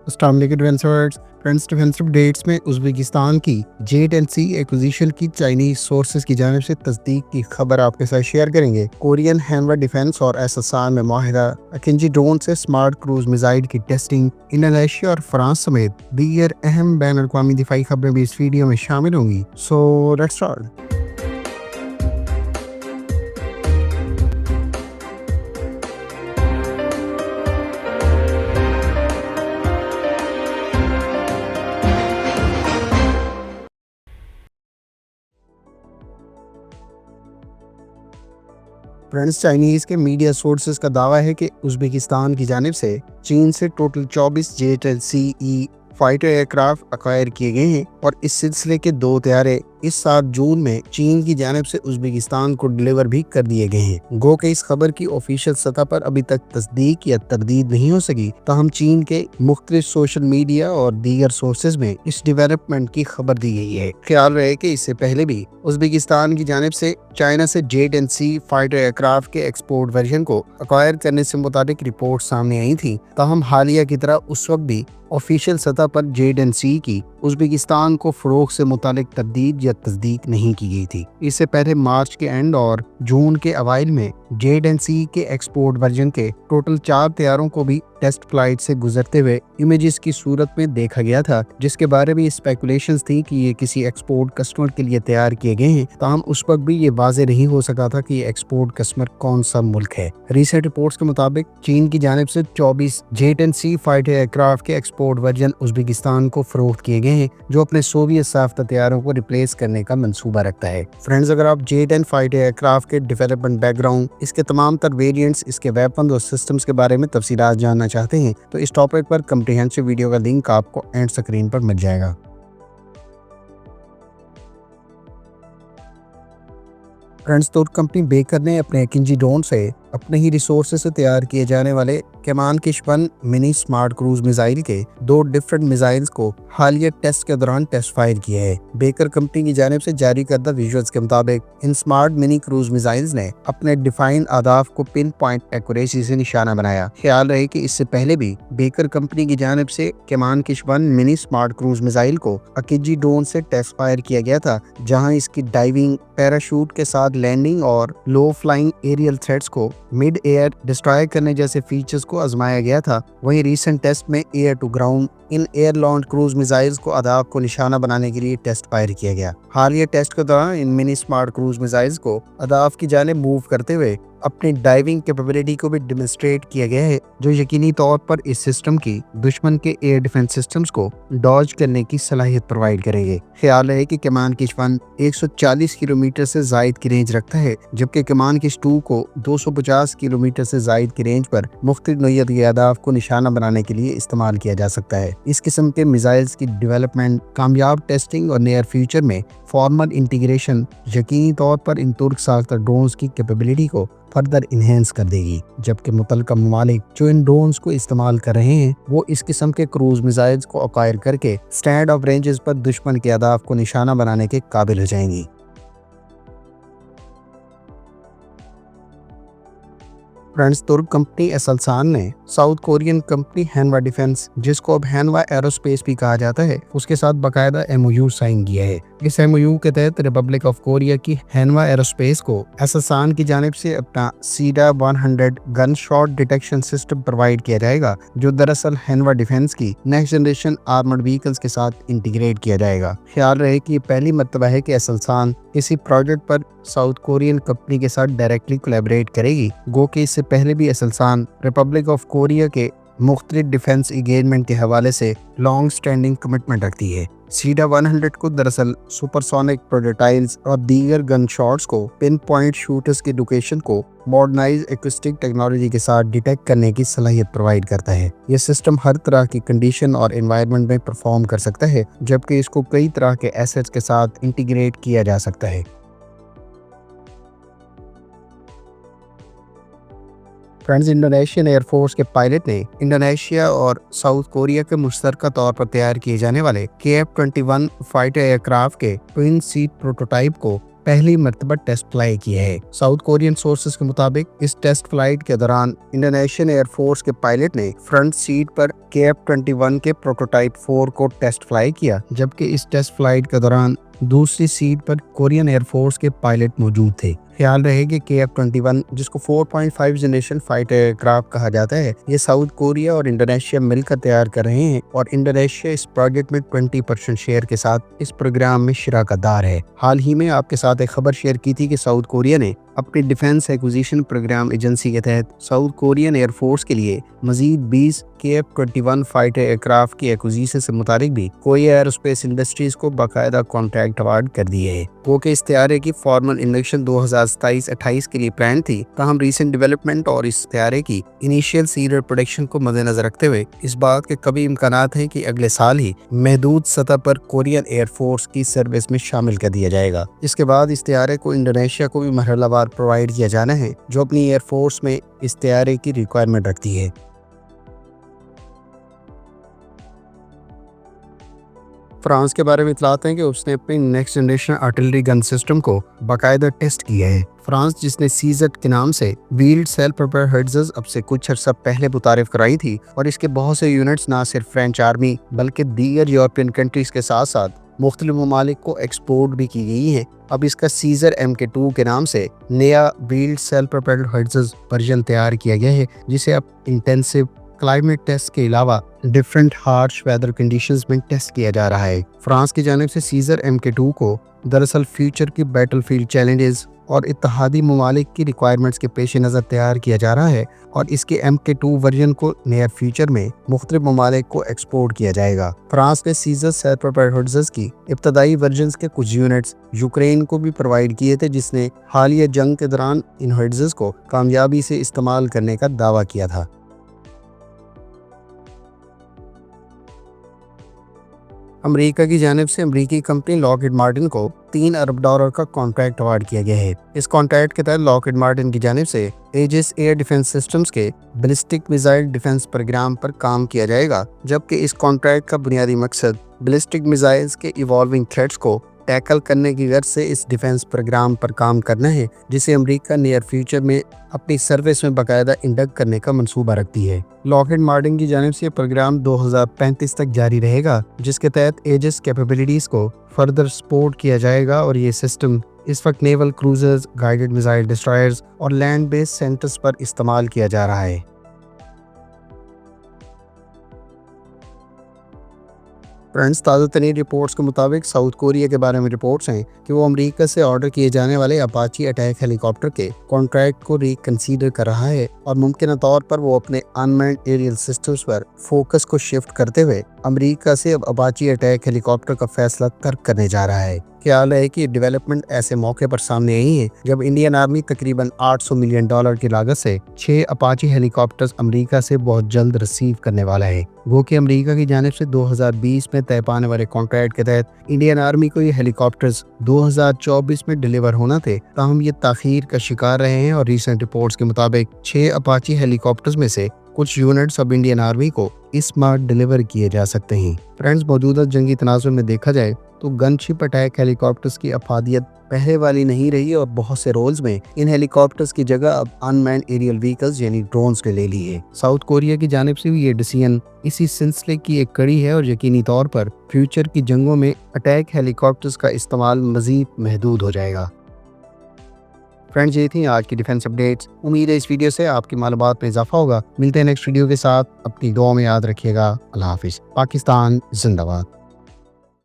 अस्सलाम वालेकुम friends, defence updates में उज़्बेकिस्तान की J-10C एक्विजिशन की चाइनीज सोर्सेज की जानिब से तस्दीक की खबर आपके साथ शेयर करेंगे। कोरियन हैनवा डिफेंस और एसएसआर में माहिरा अकिंजी ड्रोन से स्मार्ट क्रूज मिसाइल की टेस्टिंग इंडोनेशिया और फ्रांस समेत दीगर अहम बैन अवी दिफाई खबरें भी इस वीडियो में शामिल होंगी। So let's start. Friends, Chinese के मीडिया सोर्सेज का दावा है कि उज़्बेकिस्तान की जानिब से चीन से total 24 J-10C fighter aircraft acquire किए गए हैं और इस सिलसिले के 2 तैयारे इस साल जून में चीन की जानिब से उज़्बेकिस्तान को डिलीवर भी कर दिए गए हैं। गो के इस खबर की ऑफिशियल सतह पर अभी तक तस्दीक या तरदीद नहीं हो सकी, ताहम चीन के मुख्तलिफ सोशल मीडिया और दीगर सोर्सेज में इस डेवलपमेंट की खबर दी गई है। ख्याल रहे कि इससे पहले भी उज़्बेकिस्तान की जानिब से चाइना से J-10C फाइटर एयरक्राफ्ट के एक्सपोर्ट वर्जन को अक्वायर करने से मुताबिक रिपोर्ट सामने आई थी, ताहम हालिया की तरह उस वक्त भी ऑफिशियल सतह पर J-10C की उज़्बेकिस्तान को फरोख से मुतालिक तरदीद या तस्दीक नहीं की गई थी। इससे पहले मार्च के एंड और जून के अवाइल में J-10C के एक्सपोर्ट वर्जन के टोटल 4 तैयारों को भी टेस्ट फ्लाइट से गुजरते हुए इमेजेस की सूरत में देखा गया था, जिसके बारे में स्पेकुलेशंस थी कि ये किसी एक्सपोर्ट कस्टमर के लिए तैयार किए गए हैं। ताहम उस वक्त भी ये वाज़ेह नहीं हो सका था कि ये एक्सपोर्ट कस्टमर कौन सा मुल्क है। रीसेंट रिपोर्ट्स के मुताबिक चीन की जानिब से 24 J-10C फाइटर एयरक्राफ्ट के एक्सपोर्ट वर्जन उज़्बेकिस्तान को फरोख्त किए गए हैं, जो अपने सोवियत साफ्ता तैयारों को रिप्लेस करने का मंसूबा रखता है। फ्रेंड्स, अगर आप J-10 फाइटर एयरक्राफ्ट के डेवलपमेंट बैकग्राउंड, इसके तमाम तर वेरिएंट्स, इसके वेपन और सिस्टम्स के बारे में तफसीलात जानना चाहते हैं तो इस टॉपिक पर कम्प्रिहेंसिव वीडियो का लिंक आपको एंड स्क्रीन पर मिल जाएगा। फ्रेंड्स, तुर्क कंपनी बेकर ने अपने अकिंजी ड्रोन से अपने ही रिसोर्सेज से तैयार किए जाने वाले कमान किश-1 मिनी स्मार्ट क्रूज मिसाइल के 2 डिफरेंट मिसाइल्स को हालिया टेस्ट के दौरान टेस्ट फायर किया है। बेकर कंपनी की जानिब से जारी करदा विजुअल्स के मुताबिक इन स्मार्ट मिनी क्रूज मिसाइल्स ने अपने डिफाइंड अहदाफ को पिन पॉइंट एक्यूरेसी से निशाना बनाया। ख्याल रहे कि इससे पहले भी बेकर कंपनी की जानिब से कमान किश-1 मिनी स्मार्ट क्रूज मिसाइल को अकिंजी ड्रोन से टेस्ट फायर किया गया था, जहां इसकी डाइविंग, पैराशूट के साथ लैंडिंग और लो फ्लाइंग एरियल थ्रेट्स को मिड एयर डिस्ट्रॉय करने जैसे फीचर्स को आजमाया गया था। वहीं रीसेंट टेस्ट में air to ground in air launch cruise missiles को अहदाफ को निशाना बनाने के लिए टेस्ट फायर किया गया। हालिया टेस्ट के दौरान इन मिनी स्मार्ट क्रूज मिसाइल्स को अहदाफ की जानिब मूव करते हुए अपनी डाइविंग कैपेबिलिटी को भी डेमोन्स्ट्रेट किया गया है, जो यकीनी तौर पर इस सिस्टम की दुश्मन के एयर डिफेंस सिस्टम्स को डॉज करने की सलाहियत प्रोवाइड करेंगे। ख्याल है कि कमान किश-1 140 किलोमीटर से जायद की रेंज रखता है, जबकि कमान किश-2 को 250 किलोमीटर से जायद की रेंज पर मुख्तलिफ नौइयत के अहदाफ को निशाना बनाने के लिए इस्तेमाल किया जा सकता है। इस किस्म के मिसाइल्स की डेवलपमेंट, कामयाब टेस्टिंग और नियर फ्यूचर में फॉर्मल इंटीग्रेशन यकीनी तौर पर इन तुर्क साख्ता ड्रोन्स की कैपेबिलिटी को फर्दर इन्हेंस कर देगी, जबकि मुतल्लिका ममालिक जो इन ड्रोन्स को इस्तेमाल कर रहे हैं वो इस किस्म के क्रूज मिसाइल्स को अक्वायर करके स्टैंड ऑफ रेंजेस पर दुश्मन के अहदाफ को निशाना बनाने के काबिल हो जाएंगी। फ्रेंड्स, तुर्क कंपनी एसएलसान ने साउथ कोरियन कंपनी हैनवा डिफेंस, जिसको अब हैनवा एरोस्पेस भी कहा जाता है, उसके साथ बाकायदा MOU साइन किया है। इस MOU के तहत रिपब्लिक ऑफ कोरिया की हैनवा एरोस्पेस को एसएलसान की जानिब से अपना CEDA-100 gun shot detection system provide किया जाएगा, जो दरअसल हैनवा डिफेंस की नेक्स्ट जनरेशन आर्मर्ड व्हीकल्स के साथ इंटीग्रेट किया जाएगा। ख्याल रहे कि ये पहली मर्तबा है कि एसएलसान किसी प्रोजेक्ट पर साउथ कोरियन कंपनी के साथ डायरेक्टली कोलैबोरेट करेगी। गो के इससे पहले भी एसएलसान रिपब्लिक ऑफ कोरिया के मुख्तलिफ डिफेंस इंगेजमेंट के हवाले से लॉन्ग स्टैंडिंग कमिटमेंट रखती है। CEDA-100 को दरअसल सुपरसोनिक प्रोटोटाइल्स और दीगर गन शॉट्स को पिन पॉइंट शूटर्स की लोकेशन को मॉडर्नाइज एक्विस्टिक टेक्नोलॉजी के साथ डिटेक्ट करने की सलाहियत प्रोवाइड करता है। यह सिस्टम हर तरह की कंडीशन और एनवायरनमेंट में परफॉर्म कर सकता है, जबकि इसको कई तरह के एसेट्स के साथ इंटीग्रेट किया जा सकता है। फ्रेंड्स, इंडोनेशियन एयरफोर्स के पायलट ने इंडोनेशिया और साउथ कोरिया के मुश्तरका तौर पर तैयार किए जाने वाले KF-21 फाइटर एयरक्राफ्ट के ट्विन सीट प्रोटोटाइप को पहली मर्तबा टेस्ट फ्लाई किया है। साउथ कोरियन सोर्सेज के मुताबिक इस टेस्ट फ्लाइट के दौरान इंडोनेशियन एयरफोर्स के पायलट ने फ्रंट सीट पर KF-21 के प्रोटोटाइप 4 को टेस्ट फ्लाई किया, जबकि इस टेस्ट फ्लाइट के दौरान दूसरी सीट पर कोरियन एयरफोर्स के पायलट मौजूद थे। ख्याल रहे कि KF-21, जिसको 4.5 जनरेशन फाइटर एयरक्राफ्ट कहा जाता है, ये साउथ कोरिया और इंडोनेशिया मिलकर तैयार कर रहे हैं और इंडोनेशिया इस प्रोजेक्ट में 20% शेयर के साथ इस प्रोग्राम में शराकतदार है। हाल ही में आपके साथ एक खबर शेयर की थी कि साउथ कोरिया ने अपनी डिफेंस एक्विजिशन प्रोग्राम एजेंसी के तहत साउथ कोरियन एयरफोर्स के लिए मजीद 20 KF-21 फाइटर एयरक्राफ्ट की एक्विजिशन से मुतालिक भी कोरिया एरोस्पेस इंडस्ट्रीज को बाकायदा कॉन्ट्रैक्ट अवार्ड कर दिए है। वो कि इस तैयारे की फॉर्मल इंडक्शन 2027-28 के लिए प्लान थी, ताहम रीसेंट डेवलपमेंट और इस तैयारे की इनिशियल सीरियल प्रोडक्शन को मद्देनजर रखते हुए इस बात के कभी इम्कानात हैं कि अगले साल ही महदूद सतह पर कोरियन एयरफोर्स की सर्विस में शामिल कर दिया जाएगा। इसके बाद इस तैयारे को इंडोनेशिया को भी मरहलावार प्रोवाइड किया जाना है, जो अपनी एयरफोर्स में इस तैयारे की रिक्वायरमेंट रखती है। फ्रांस के बारे में इतलाते हैं कि उसने अपनी next generation artillery gun system को बाकायदा टेस्ट किया है। फ्रांस, जिसने सीजेट के नाम से व्हील्ड सेल्फ प्रोपेल्ड हर्ट्ज़ अब से कुछ अर्सा पहले मुतारिफ कराई थी और इसके बहुत से यूनिट्स ना सिर्फ फ्रेंच आर्मी बल्कि दीगर यूरोपियन कंट्रीज के साथ साथ मुख्तलिफ ममालिक को एक्सपोर्ट भी की गई है। अब इसका सीजर MK2 के नाम से नया wheeled self propelled hertz version तैयार किया गया है, जिसे अब इंटेंसिव क्लाइमेट टेस्ट के अलावा डिफरेंट हार्श वेदर कंडीशंस में टेस्ट किया जा रहा है। फ्रांस की जानिब से सीजर MK2 को दरअसल फ्यूचर की बैटलफील्ड चैलेंजेस और इत्तेहादी ममालिक की रिक्वायरमेंट्स के पेश नज़र तैयार किया जा रहा है और इसके MK2 वर्जन को नियर फ्यूचर में मुख्तलिफ ममालिक को एक्सपोर्ट किया जाएगा। फ्रांस ने सीजर सेल्फ प्रोपेल्ड हर्ट्ज़ की इब्तदाई वर्जन्स के कुछ यूनिट्स यूक्रेन को भी प्रोवाइड किए थे, जिसने हालिया जंग के दौरान इन हर्ट्ज़ को कामयाबी से इस्तेमाल करने का दावा किया था। अमेरिका की जानिब से अमेरिकी कंपनी लॉकहीड मार्टिन को $3 अरब का कॉन्ट्रैक्ट अवार्ड किया गया है। इस कॉन्ट्रैक्ट के तहत लॉकहीड मार्टिन की जानिब से एजिस एयर डिफेंस सिस्टम्स के बैलिस्टिक मिसाइल डिफेंस प्रोग्राम पर काम किया जाएगा, जबकि इस कॉन्ट्रैक्ट का बुनियादी मकसद बैलिस्टिक मिसाइल्स के इवॉल्विंग थ्रेट्स को टैकल करने की गर्ज से इस डिफेंस प्रोग्राम पर काम करना है, जिसे अमेरिका नियर फ्यूचर में अपनी सर्विस में बाकायदा इंडक्ट करने का मंसूबा रखती है। लॉकहीड मार्टिन की जानिब से प्रोग्राम 2035 तक जारी रहेगा, जिसके तहत एजिस कैपेबिलिटीज को फर्दर सपोर्ट किया जाएगा और ये सिस्टम इस वक्त naval cruisers, guided missile destroyers और लैंड बेस्ड सेंटर्स पर इस्तेमाल किया जा रहा है। फ्रेंड्स, ताज़ा तरीन रिपोर्ट्स के मुताबिक साउथ कोरिया के बारे में रिपोर्ट्स हैं कि वो अमेरिका से ऑर्डर किए जाने वाले अपाची अटैक हेलीकॉप्टर के कॉन्ट्रैक्ट को रिकंसीडर कर रहा है और मुमकिन तौर पर वो अपने अनमैन्ड एरियल सिस्टम्स पर फोकस को शिफ्ट करते हुए अमेरिका से अब अपाची अटैक हेलीकॉप्टर का फैसला तर्क करने जा रहा है। ख्याल है कि डेवलपमेंट ऐसे मौके पर सामने आई है जब इंडियन आर्मी तकरीबन $800 मिलियन की लागत से 6 अपाची हेलीकॉप्टर्स अमेरिका से बहुत जल्द रिसीव करने वाला है। वो कि अमेरिका की जानिब से 2020 में तय पाने वाले कॉन्ट्रैक्ट के तहत इंडियन आर्मी को ये हेलीकॉप्टर्स 2024 में डिलीवर होना थे, ताहम ये ताखीर का शिकार रहे हैं और रीसेंट रिपोर्ट्स के मुताबिक 6 अपाची हेलीकॉप्टर्स में से कुछ यूनिट्स अब इंडियन आर्मी को इस माह डिलीवर किए जा सकते हैं। फ्रेंड्स, मौजूदा जंगी तनाज़ुर में देखा जाए तो गनशिप अटैक हेलीकॉप्टर्स की अफादियत पहले वाली नहीं रही और बहुत से रोल्स में इन हेलीकॉप्टर्स की जगह अब अनमैन्ड एरियल व्हीकल्स यानी ड्रोन्स ने ले ली है। साउथ कोरिया की जानिब से ये डिसीजन इसी सिलसिले की एक कड़ी है और यकीनी तौर पर फ्यूचर की जंगों में अटैक हेलीकॉप्टर्स का इस्तेमाल मजीद महदूद हो जाएगा। फ्रेंड्स, ये थी आज की डिफेंस अपडेट्स। उम्मीद है इस वीडियो से आपकी मालूमात में इजाफा होगा। मिलते हैं नेक्स्ट वीडियो के साथ। अपनी दुआ में याद रखिएगा। अल्लाह हाफिज़। पाकिस्तान जिंदाबाद।